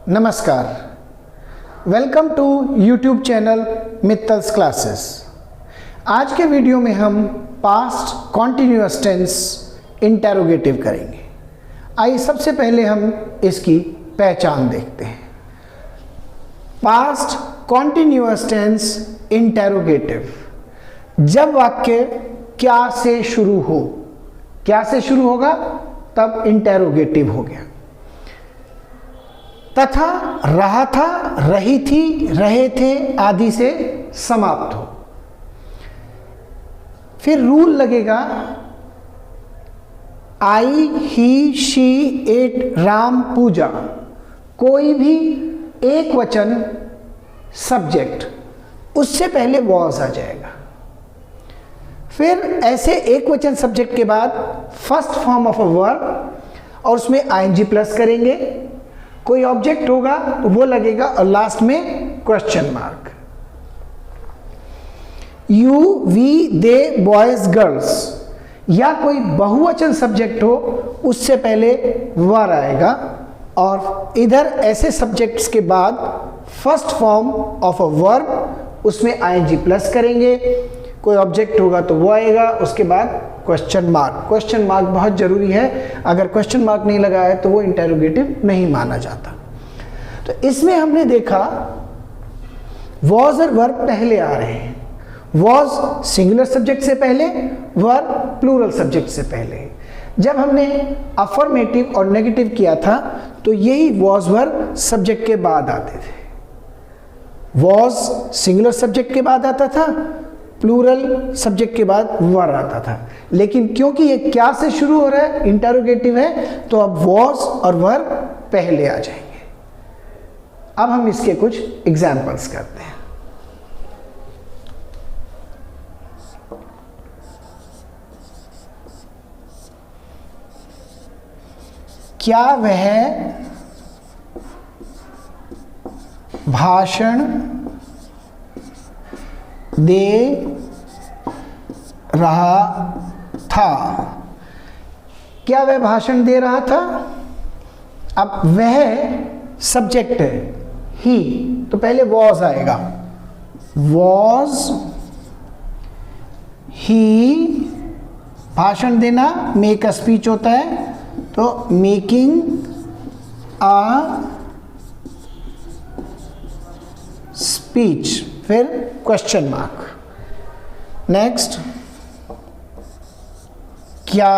नमस्कार, welcome to YouTube channel Mittal's classes. आज के वीडियो में हम पास्ट कॉन्टिन्यूअस टेंस इंटेरोगेटिव करेंगे। आइए सबसे पहले हम इसकी पहचान देखते हैं। पास्ट कॉन्टिन्यूअस टेंस इंटेरोगेटिव, जब वाक्य क्या से शुरू हो, क्या से शुरू होगा तब इंटेरोगेटिव हो गया। तथा, रहा था, रही थी, रहे थे आदि से समाप्त हो। फिर रूल लगेगा आई, ही, शी, इट, राम, पूजा। कोई भी एक वचन सब्जेक्ट, उससे पहले वॉज आ जाएगा। फिर ऐसे एक वचन सब्जेक्ट के बाद first form of a verb और उसमें आईएनजी प्लस करेंगे। कोई ऑब्जेक्ट होगा तो वो लगेगा और लास्ट में question mark. You, we, they, boys, girls या कोई बहुवचन सब्जेक्ट हो उससे पहले वर आएगा और इधर ऐसे सब्जेक्ट्स के बाद first form of a verb, उसमें आईएनजी प्लस करेंगे। कोई ऑब्जेक्ट होगा तो वो आएगा, उसके बाद क्वेश्चन मार्क। क्वेश्चन मार्क बहुत जरूरी है, अगर क्वेश्चन मार्क नहीं लगा है तो वो इंटेरोगेटिव नहीं माना जाता। तो इसमें हमने देखा वॉज और वर्ब पहले आ रहे हैं। वॉज सिंगुलर सब्जेक्ट से पहले, वर्ब प्लूरल सब्जेक्ट से पहले। जब हमने अफर्मेटिव और नेगेटिव किया था तो यही वॉज वर्ब सब्जेक्ट के बाद आते थे। वॉज सिंगुलर सब्जेक्ट के बाद आता था, प्लूरल सब्जेक्ट के बाद वर आता था। लेकिन क्योंकि ये क्या से शुरू हो रहा है, इंटेरोगेटिव है, तो अब वॉज और वर पहले आ जाएंगे। अब हम इसके कुछ एग्जाम्पल्स करते हैं। क्या वह भाषण दे रहा था? क्या वह भाषण दे रहा था? अब वह सब्जेक्ट है, ही, तो पहले वॉज आएगा। वॉज ही, भाषण देना, मेक अ स्पीच होता है, तो मेकिंग अ स्पीच, फिर क्वेश्चन मार्क। नेक्स्ट, क्या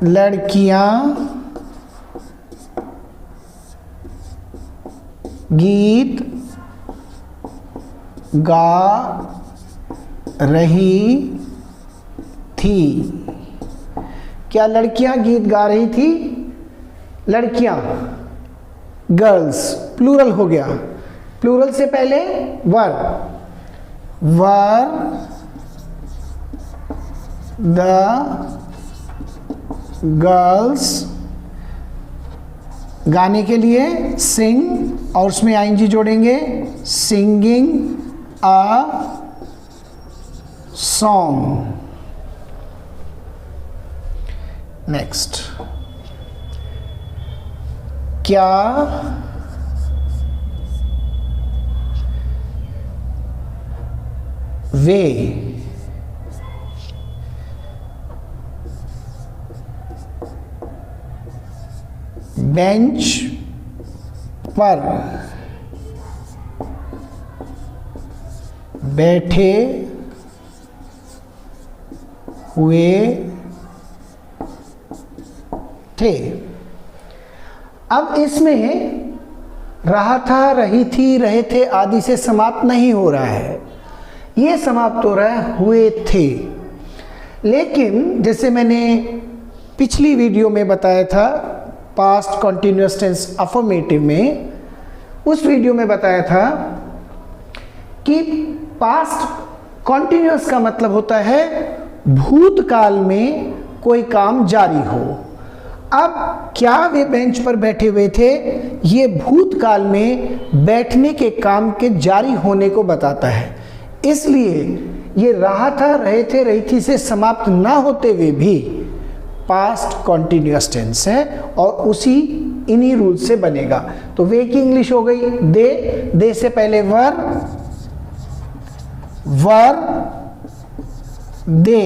लड़कियां गीत गा रही थी? क्या लड़कियां गीत गा रही थी? लड़कियां, गर्ल्स, प्लूरल हो गया। प्लूरल से पहले वर, वर द गर्ल्स, गाने के लिए सिंग और उसमें आईएनजी जोड़ेंगे, सिंगिंग अ सॉन्ग। नेक्स्ट, क्या वे बेंच पर बैठे हुए थे? अब इसमें रहा था, रही थी, रहे थे आदि से समाप्त नहीं हो रहा है, ये समाप्त हो रहा है हुए थे। लेकिन जैसे मैंने पिछली वीडियो में बताया था पास्ट कॉन्टिन्यूअस टेंस अफर्मेटिव में, उस वीडियो में बताया था कि पास्ट कॉन्टिन्यूअस का मतलब होता है भूतकाल में कोई काम जारी हो। अब क्या वे बेंच पर बैठे हुए थे, ये भूतकाल में बैठने के काम के जारी होने को बताता है। इसलिए ये रहा था, रहे थे, रही थी से समाप्त ना होते हुए भी पास्ट कॉन्टिन्यूअस टेंस है और उसी इन्हीं रूल से बनेगा। तो वे की इंग्लिश हो गई दे से पहले वर they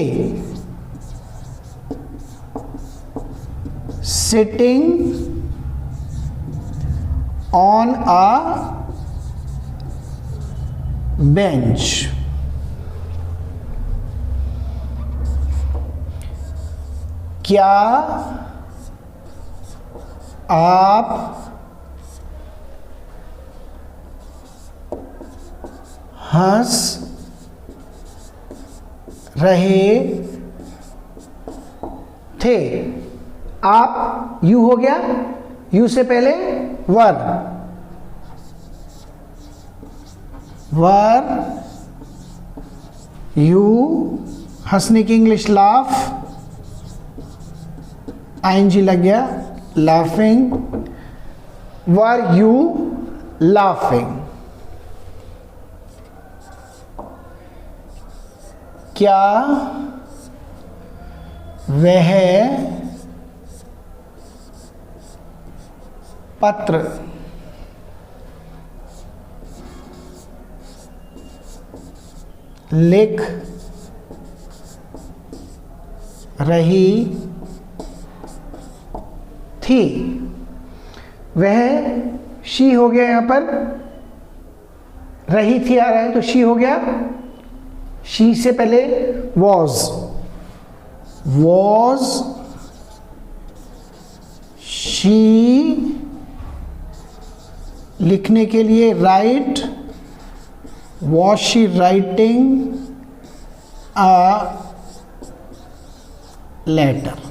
sitting on a bench. क्या आप हंस रहे थे? आप यू हो गया, यू से पहले वर यू, हंसने की इंग्लिश लाफ, आईएनजी लग गया लाफिंग, वर यू लाफिंग। क्या वह पत्र लिख रही थी? वह शी हो गया, यहां पर रही थी आ रहा है तो शी हो गया, शी से पहले वॉज शी, लिखने के लिए write, was she writing a letter.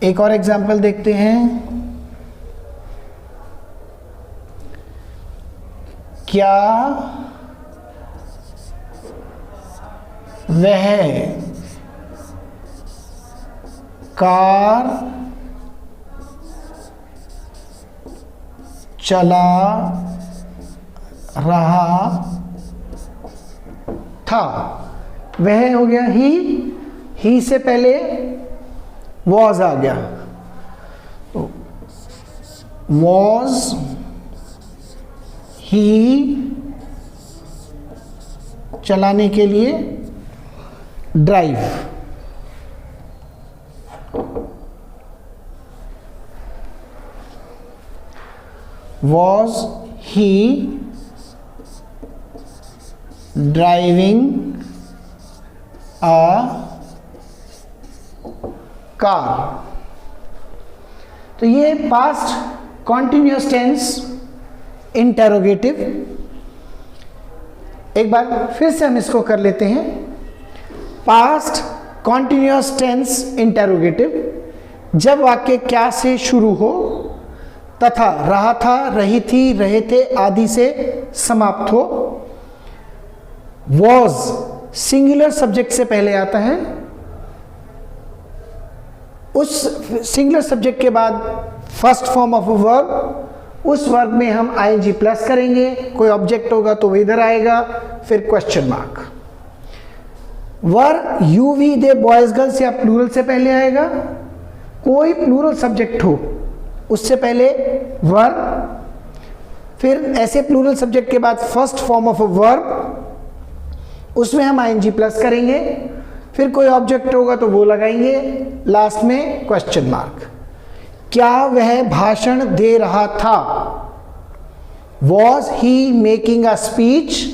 एक और एग्जाम्पल देखते हैं। क्या वह कार चला रहा था? वह हो गया ही से पहले वॉज आ गया, तो वॉज ही, चलाने के लिए drive, was he driving a car. तो ये पास्ट कॉन्टिन्यूअस टेंस इंटेरोगेटिव। एक बार फिर से हम इसको कर लेते हैं। पास्ट कॉन्टिन्यूअस टेंस इंटेरोगेटिव, जब वाक्य क्या से शुरू हो तथा रहा था, रही थी, रहे थे आदि से समाप्त हो। वॉज सिंगुलर सब्जेक्ट से पहले आता है, उस सिंगुलर सब्जेक्ट के बाद first form of a verb, उस वर्ब में हम आईएनजी प्लस करेंगे, कोई ऑब्जेक्ट होगा तो वो इधर आएगा, फिर question mark. Were you we they boys girls या प्लूरल से पहले आएगा, कोई प्लूरल सब्जेक्ट हो उससे पहले वर, फिर ऐसे प्लूरल सब्जेक्ट के बाद first form of a verb, उसमें हम आईएनजी प्लस करेंगे, फिर कोई ऑब्जेक्ट होगा तो वो लगाएंगे, लास्ट में क्वेश्चन मार्क। क्या वह भाषण दे रहा था? Was he making a speech?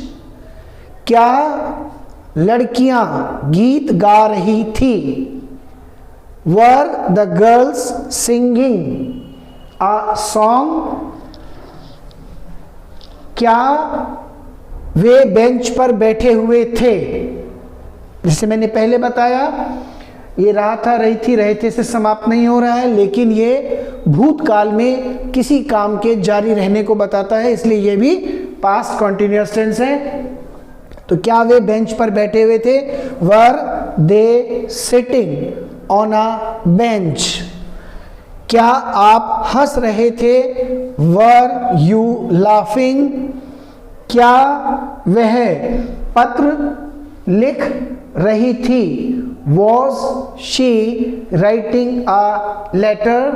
क्या लड़कियां गीत गा रही थी? Were the girls singing a song? क्या वे बेंच पर बैठे हुए थे? जैसे मैंने पहले बताया, ये रहा था, रही थी, रहे थे से समाप्त नहीं हो रहा है, लेकिन ये भूतकाल में किसी काम के जारी रहने को बताता है, इसलिए ये भी पास्ट कॉन्टिन्यूअस टेंस है। तो क्या वे बेंच पर बैठे हुए थे? Were they sitting on a bench? क्या आप हंस रहे थे? Were you laughing? क्या वह पत्र लिख रही थी? Was she writing a letter?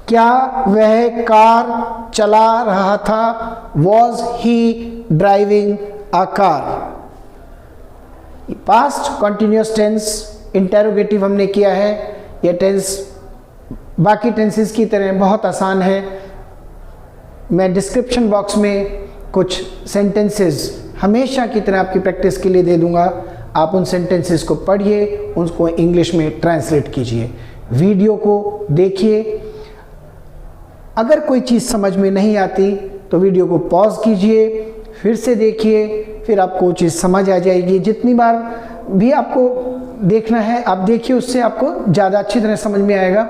क्या वह कार चला रहा था? Was he driving a car? Past continuous tense interrogative हमने किया है। यह टेंस बाकी टेंसेस की तरह बहुत आसान है। मैं डिस्क्रिप्शन बॉक्स में कुछ सेंटेंसेस हमेशा की तरह आपकी प्रैक्टिस के लिए दे दूंगा। आप उन सेंटेंसेस को पढ़िए, उनको इंग्लिश में ट्रांसलेट कीजिए, वीडियो को देखिए। अगर कोई चीज़ समझ में नहीं आती तो वीडियो को पॉज कीजिए, फिर से देखिए, फिर आपको वो चीज़ समझ आ जाएगी। जितनी बार भी आपको देखना है आप देखिए, उससे आपको ज़्यादा अच्छी तरह समझ में आएगा।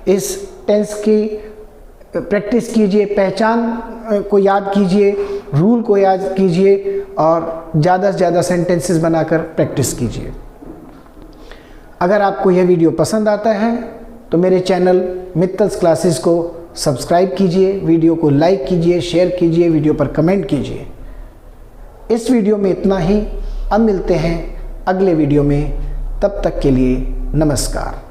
इस टेंस की प्रैक्टिस कीजिए, पहचान को याद कीजिए, रूल को याद कीजिए और ज़्यादा से ज़्यादा सेंटेंसेस बनाकर प्रैक्टिस कीजिए। अगर आपको यह वीडियो पसंद आता है तो मेरे चैनल मित्तल्स क्लासेस को सब्सक्राइब कीजिए, वीडियो को लाइक कीजिए, शेयर कीजिए, वीडियो पर कमेंट कीजिए। इस वीडियो में इतना ही। अब मिलते हैं अगले वीडियो में, तब तक के लिए नमस्कार।